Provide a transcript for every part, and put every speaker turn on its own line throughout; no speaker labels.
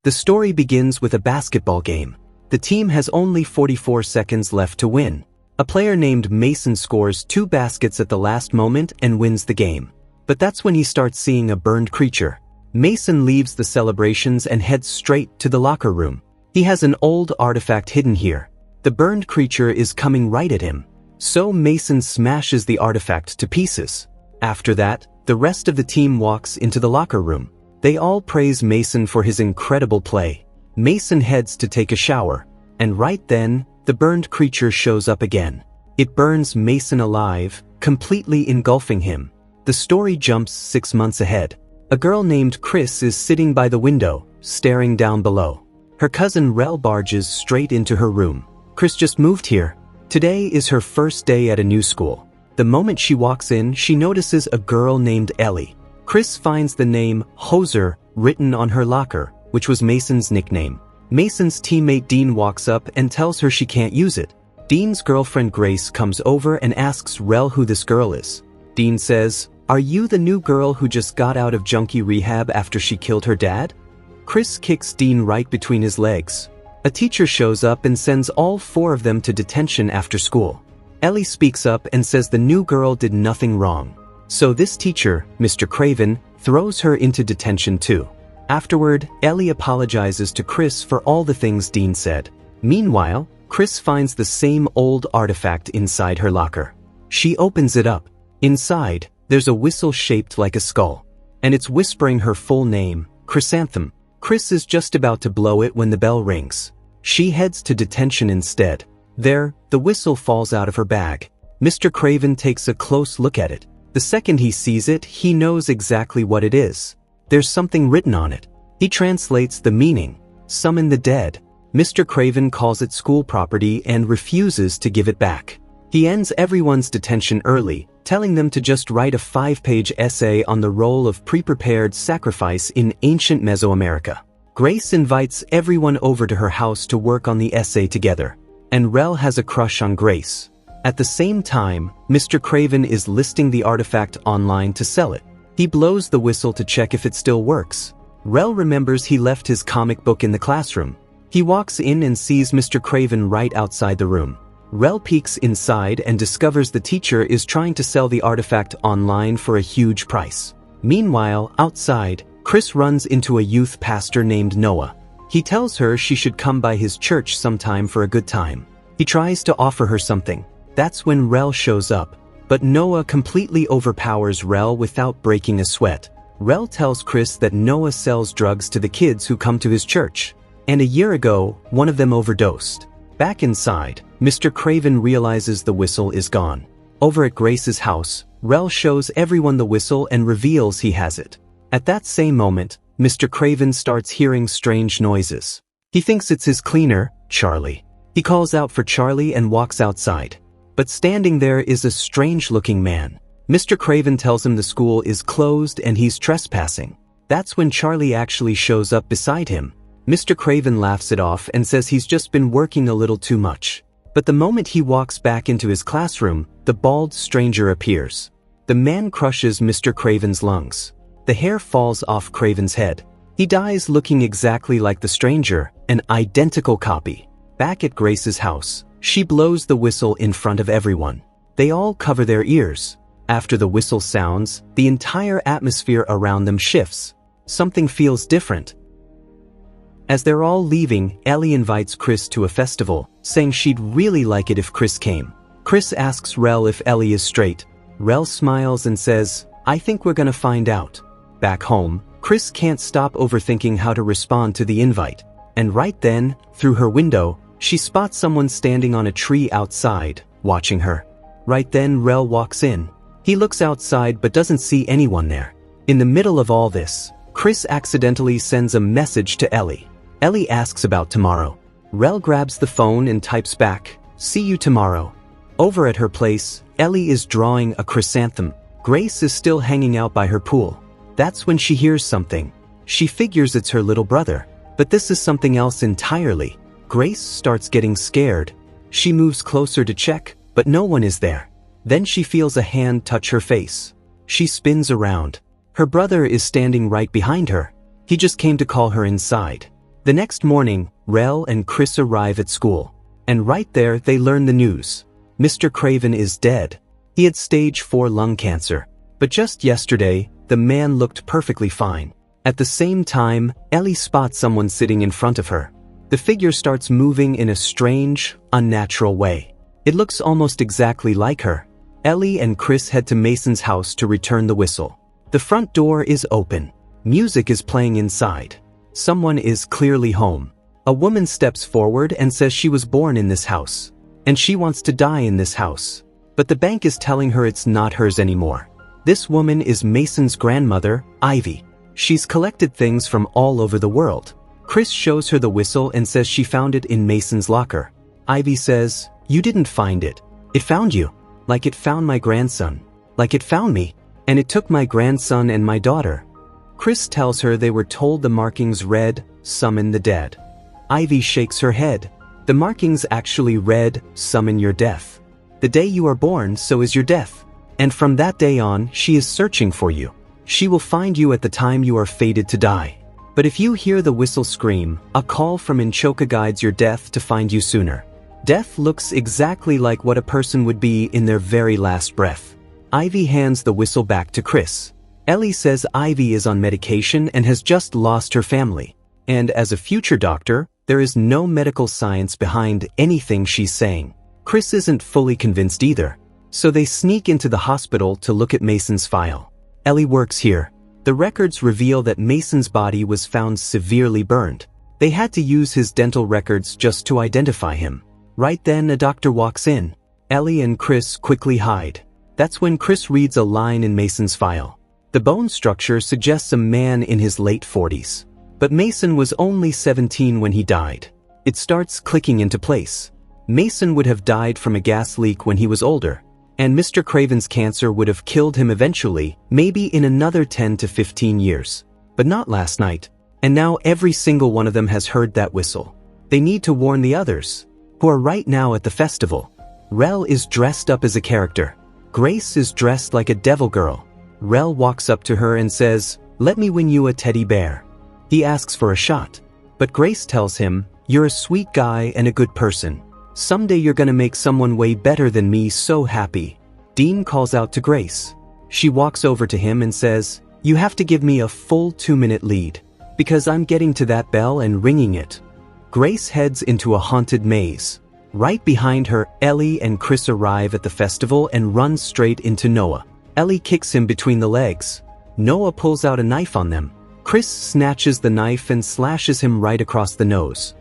The story begins with a basketball game. The team has only 44 seconds left to win. A player named Mason scores 2 baskets at the last moment and wins the game. But that's when he starts seeing a burned creature. Mason leaves the celebrations and heads straight to the locker room. He has an old artifact hidden here. The burned creature is coming right at him. So Mason smashes the artifact to pieces. After that, the rest of the team walks into the locker room. They all praise Mason for his incredible play. Mason heads to take a shower. And right then, the burned creature shows up again. It burns Mason alive, completely engulfing him. The story jumps 6 months ahead. A girl named Chris is sitting by the window, staring down below. Her cousin Rel barges straight into her room. Chris just moved here. Today is her first day at a new school. The moment she walks in, she notices a girl named Ellie. Chris finds the name Hoser written on her locker, which was Mason's nickname. Mason's teammate Dean walks up and tells her she can't use it. Dean's girlfriend Grace comes over and asks Rel who this girl is. Dean says, "Are you the new girl who just got out of junkie rehab after she killed her dad?" Chris kicks Dean right between his legs. A teacher shows up and sends all 4 of them to detention after school. Ellie speaks up and says the new girl did nothing wrong. So this teacher, Mr. Craven, throws her into detention too. Afterward, Ellie apologizes to Chris for all the things Dean said. Meanwhile, Chris finds the same old artifact inside her locker. She opens it up. Inside, there's a whistle shaped like a skull. And it's whispering her full name, Chrysanthemum. Chris is just about to blow it when the bell rings. She heads to detention instead. There, the whistle falls out of her bag. Mr. Craven takes a close look at it. The second he sees it, he knows exactly what it is. There's something written on it. He translates the meaning. Summon the dead. Mr. Craven calls it school property and refuses to give it back. He ends everyone's detention early, telling them to just write a 5-page essay on the role of pre-prepared sacrifice in ancient Mesoamerica. Grace invites everyone over to her house to work on the essay together. And Rel has a crush on Grace. At the same time, Mr. Craven is listing the artifact online to sell it. He blows the whistle to check if it still works. Rel remembers he left his comic book in the classroom. He walks in and sees Mr. Craven right outside the room. Rel peeks inside and discovers the teacher is trying to sell the artifact online for a huge price. Meanwhile, outside, Chris runs into a youth pastor named Noah. He tells her she should come by his church sometime for a good time. He tries to offer her something. That's when Rel shows up. But Noah completely overpowers Rel without breaking a sweat. Rel tells Chris that Noah sells drugs to the kids who come to his church. And a year ago, one of them overdosed. Back inside, Mr. Craven realizes the whistle is gone. Over at Grace's house, Rel shows everyone the whistle and reveals he has it. At that same moment, Mr. Craven starts hearing strange noises. He thinks it's his cleaner, Charlie. He calls out for Charlie and walks outside. But standing there is a strange-looking man. Mr. Craven tells him the school is closed and he's trespassing. That's when Charlie actually shows up beside him. Mr. Craven laughs it off and says he's just been working a little too much. But the moment he walks back into his classroom, the bald stranger appears. The man crushes Mr. Craven's lungs. The hair falls off Craven's head. He dies looking exactly like the stranger, an identical copy. Back at Grace's house, she blows the whistle in front of everyone. They all cover their ears. After the whistle sounds, the entire atmosphere around them shifts. Something feels different. As they're all leaving, Ellie invites Chris to a festival, saying she'd really like it if Chris came. Chris asks Rel if Ellie is straight. Rel smiles and says, "I think we're gonna find out." Back home, Chris can't stop overthinking how to respond to the invite. And right then, through her window, she spots someone standing on a tree outside, watching her. Right then, Rel walks in. He looks outside but doesn't see anyone there. In the middle of all this, Chris accidentally sends a message to Ellie. Ellie asks about tomorrow. Rel grabs the phone and types back, "See you tomorrow." Over at her place, Ellie is drawing a chrysanthemum. Grace is still hanging out by her pool. That's when she hears something. She figures it's her little brother. But this is something else entirely. Grace starts getting scared. She moves closer to check, but no one is there. Then she feels a hand touch her face. She spins around. Her brother is standing right behind her. He just came to call her inside. The next morning, Rel and Chris arrive at school. And right there they learn the news. Mr. Craven is dead. He had stage 4 lung cancer. But just yesterday, the man looked perfectly fine. At the same time, Ellie spots someone sitting in front of her. The figure starts moving in a strange, unnatural way. It looks almost exactly like her. Ellie and Chris head to Mason's house to return the whistle. The front door is open. Music is playing inside. Someone is clearly home. A woman steps forward and says she was born in this house. And she wants to die in this house. But the bank is telling her it's not hers anymore. This woman is Mason's grandmother, Ivy. She's collected things from all over the world. Chris shows her the whistle and says she found it in Mason's locker. Ivy says, "You didn't find it. It found you. Like it found my grandson. Like it found me. And it took my grandson and my daughter." Chris tells her they were told the markings read, "Summon the dead." Ivy shakes her head. The markings actually read, "Summon your death." The day you are born, so is your death. And from that day on, she is searching for you. She will find you at the time you are fated to die. But if you hear the whistle scream, a call from Inchoka guides your death to find you sooner. Death looks exactly like what a person would be in their very last breath. Ivy hands the whistle back to Chris. Ellie says Ivy is on medication and has just lost her family. And as a future doctor, there is no medical science behind anything she's saying. Chris isn't fully convinced either. So they sneak into the hospital to look at Mason's file. Ellie works here. The records reveal that Mason's body was found severely burned. They had to use his dental records just to identify him. Right then, a doctor walks in. Ellie and Chris quickly hide. That's when Chris reads a line in Mason's file. The bone structure suggests a man in his late 40s. But Mason was only 17 when he died. It starts clicking into place. Mason would have died from a gas leak when he was older. And Mr. Craven's cancer would have killed him eventually, maybe in another 10 to 15 years. But not last night. And now every single one of them has heard that whistle. They need to warn the others, who are right now at the festival. Rel is dressed up as a character. Grace is dressed like a devil girl. Rel walks up to her and says, "Let me win you a teddy bear." He asks for a shot. But Grace tells him, "You're a sweet guy and a good person. Someday you're gonna make someone way better than me so happy." Dean calls out to Grace. She walks over to him and says, "You have to give me a full 2-minute lead, because I'm getting to that bell and ringing it." Grace heads into a haunted maze. Right behind her, Ellie and Chris arrive at the festival and run straight into Noah. Ellie kicks him between the legs. Noah pulls out a knife on them. Chris snatches the knife and slashes him right across the nose.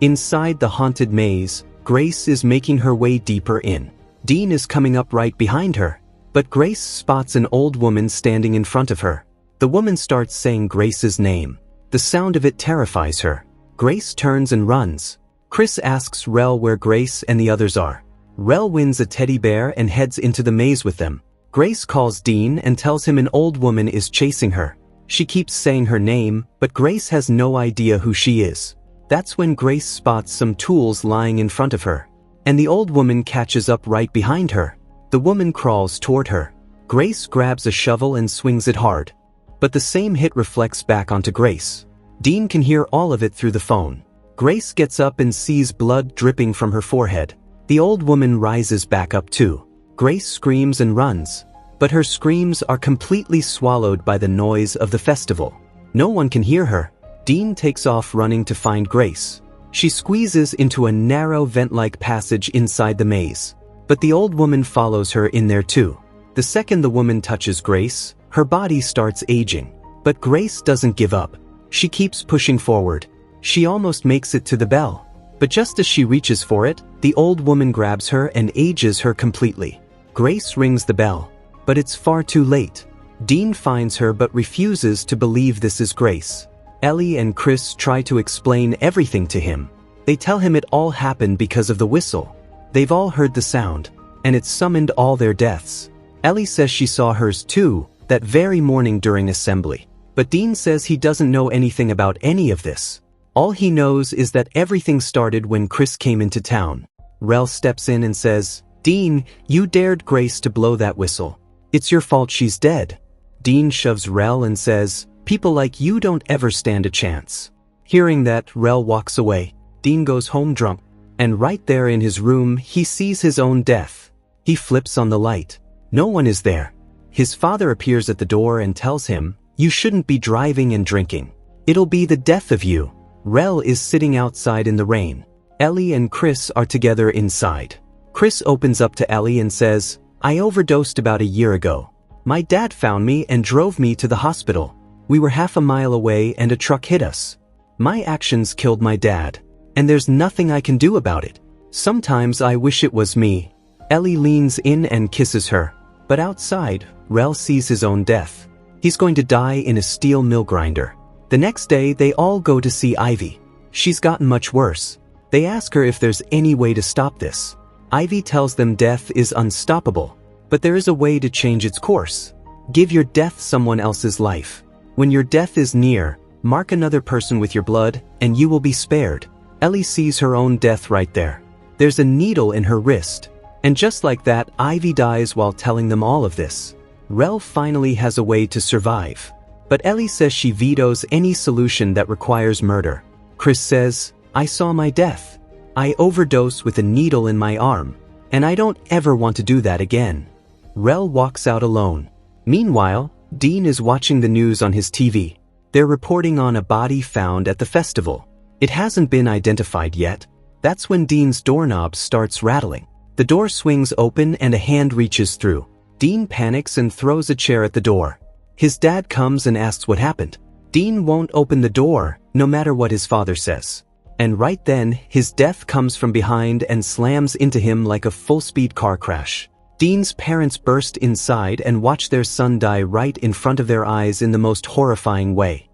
Inside the haunted maze, Grace is making her way deeper in. Dean is coming up right behind her. But Grace spots an old woman standing in front of her. The woman starts saying Grace's name. The sound of it terrifies her. Grace turns and runs. Chris asks Rel where Grace and the others are. Rel wins a teddy bear and heads into the maze with them. Grace calls Dean and tells him an old woman is chasing her. She keeps saying her name, but Grace has no idea who she is. That's when Grace spots some tools lying in front of her. And the old woman catches up right behind her. The woman crawls toward her. Grace grabs a shovel and swings it hard. But the same hit reflects back onto Grace. Dean can hear all of it through the phone. Grace gets up and sees blood dripping from her forehead. The old woman rises back up too. Grace screams and runs. But her screams are completely swallowed by the noise of the festival. No one can hear her. Dean takes off running to find Grace. She squeezes into a narrow vent-like passage inside the maze. But the old woman follows her in there too. The second the woman touches Grace, her body starts aging. But Grace doesn't give up. She keeps pushing forward. She almost makes it to the bell. But just as she reaches for it, the old woman grabs her and ages her completely. Grace rings the bell. But it's far too late. Dean finds her but refuses to believe this is Grace. Ellie and Chris try to explain everything to him. They tell him it all happened because of the whistle. They've all heard the sound, and it summoned all their deaths. Ellie says she saw hers too, that very morning during assembly. But Dean says he doesn't know anything about any of this. All he knows is that everything started when Chris came into town. Rel steps in and says, "Dean, you dared Grace to blow that whistle. It's your fault she's dead." Dean shoves Rel and says, "People like you don't ever stand a chance." Hearing that, Rel walks away. Dean goes home drunk, and right there in his room, he sees his own death. He flips on the light. No one is there. His father appears at the door and tells him, "You shouldn't be driving and drinking. It'll be the death of you." Rel is sitting outside in the rain. Ellie and Chris are together inside. Chris opens up to Ellie and says, "I overdosed about a year ago. My dad found me and drove me to the hospital. We were half a mile away and a truck hit us. My actions killed my dad, and there's nothing I can do about it. Sometimes I wish it was me." Ellie leans in and kisses her, but outside, Rel sees his own death. He's going to die in a steel mill grinder. The next day, they all go to see Ivy. She's gotten much worse. They ask her if there's any way to stop this. Ivy tells them death is unstoppable, but there is a way to change its course. Give your death someone else's life. When your death is near, mark another person with your blood, and you will be spared. Ellie sees her own death right there. There's a needle in her wrist. And just like that, Ivy dies while telling them all of this. Rel finally has a way to survive. But Ellie says she vetoes any solution that requires murder. Chris says, "I saw my death. I overdose with a needle in my arm, and I don't ever want to do that again." Rel walks out alone. Meanwhile, Dean is watching the news on his TV. They're reporting on a body found at the festival. It hasn't been identified yet. That's when Dean's doorknob starts rattling. The door swings open and a hand reaches through. Dean panics and throws a chair at the door. His dad comes and asks what happened. Dean won't open the door, no matter what his father says. And right then, his death comes from behind and slams into him like a full-speed car crash. Dean's parents burst inside and watch their son die right in front of their eyes in the most horrifying way.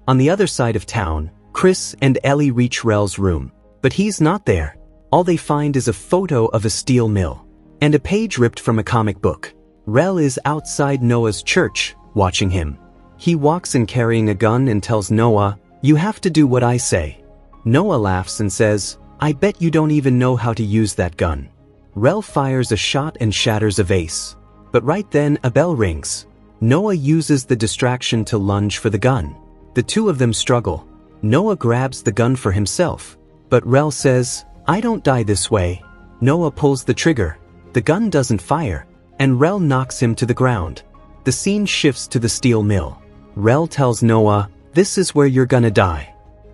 On the other side of town, Chris and Ellie reach Rel's room, but he's not there. All they find is a photo of a steel mill and a page ripped from a comic book. Rel is outside Noah's church, watching him. He walks in carrying a gun and tells Noah, "You have to do what I say." Noah laughs and says, "I bet you don't even know how to use that gun." Rel fires a shot and shatters a vase. But right then, a bell rings. Noah uses the distraction to lunge for the gun. The two of them struggle. Noah grabs the gun for himself, but Rel says, "I don't die this way." Noah pulls the trigger. The gun doesn't fire, and Rel knocks him to the ground. The scene shifts to the steel mill. Rel tells Noah, "This is where you're gonna die."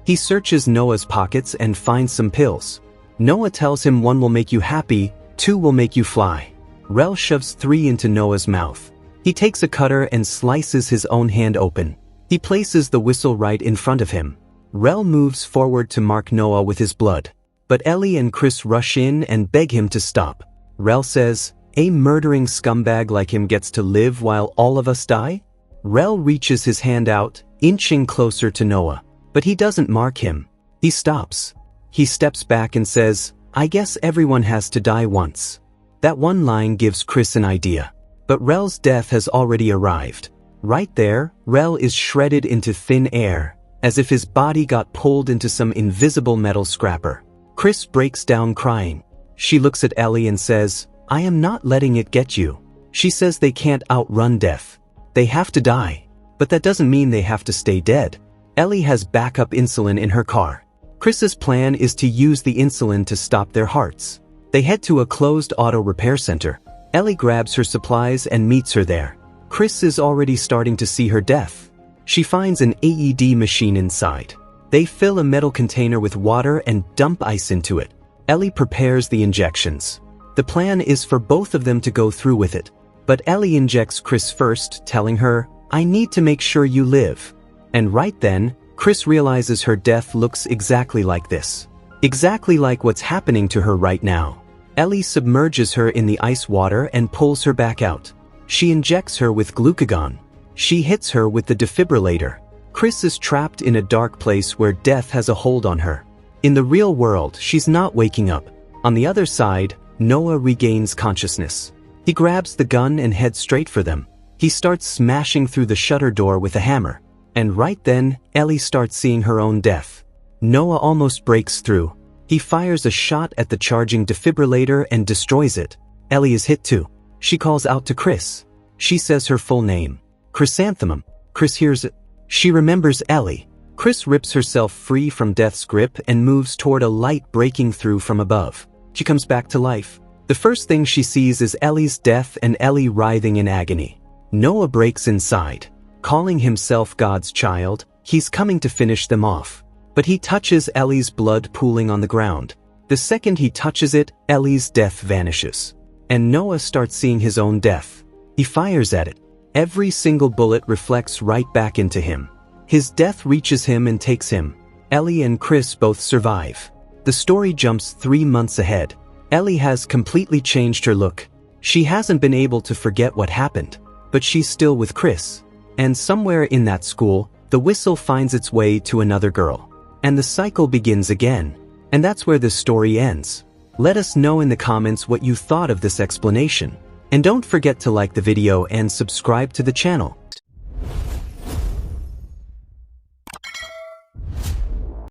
He searches Noah's pockets and finds some pills. Noah tells him 1 will make you happy, 2 will make you fly. Rel shoves 3 into Noah's mouth. He takes a cutter and slices his own hand open. He places the whistle right in front of him. Rel moves forward to mark Noah with his blood, but Ellie and Chris rush in and beg him to stop. Rel says, "A murdering scumbag like him gets to live while all of us die?" Rel reaches his hand out, inching closer to Noah, but he doesn't mark him. He stops. He steps back and says, "I guess everyone has to die once." That one line gives Chris an idea. But Rel's death has already arrived. Right there, Rel is shredded into thin air, as if his body got pulled into some invisible metal scrapper. Chris breaks down crying. She looks at Ellie and says, "I am not letting it get you." She says they can't outrun death. They have to die. But that doesn't mean they have to stay dead. Ellie has backup insulin in her car. Chris's plan is to use the insulin to stop their hearts. They head to a closed auto repair center. Ellie grabs her supplies and meets her there. Chris is already starting to see her death. She finds an AED machine inside. They fill a metal container with water and dump ice into it. Ellie prepares the injections. The plan is for both of them to go through with it. But Ellie injects Chris first, telling her, "I need to make sure you live." And right then, Chris realizes her death looks exactly like this. Exactly like what's happening to her right now. Ellie submerges her in the ice water and pulls her back out. She injects her with glucagon. She hits her with the defibrillator. Chris is trapped in a dark place where death has a hold on her. In the real world, she's not waking up. On the other side, Noah regains consciousness. He grabs the gun and heads straight for them. He starts smashing through the shutter door with a hammer. And right then, Ellie starts seeing her own death. Noah almost breaks through. He fires a shot at the charging defibrillator and destroys it. Ellie is hit too. She calls out to Chris. She says her full name, Chrysanthemum. Chris hears it. She remembers Ellie. Chris rips herself free from death's grip and moves toward a light breaking through from above. She comes back to life. The first thing she sees is Ellie's death and Ellie writhing in agony. Noah breaks inside. Calling himself God's child, he's coming to finish them off. But he touches Ellie's blood pooling on the ground. The second he touches it, Ellie's death vanishes. And Noah starts seeing his own death. He fires at it. Every single bullet reflects right back into him. His death reaches him and takes him. Ellie and Chris both survive. The story jumps 3 months ahead. Ellie has completely changed her look. She hasn't been able to forget what happened, but she's still with Chris. And somewhere in that school, the whistle finds its way to another girl. And the cycle begins again. And that's where this story ends. Let us know in the comments what you thought of this explanation. And don't forget to like the video and subscribe to the channel.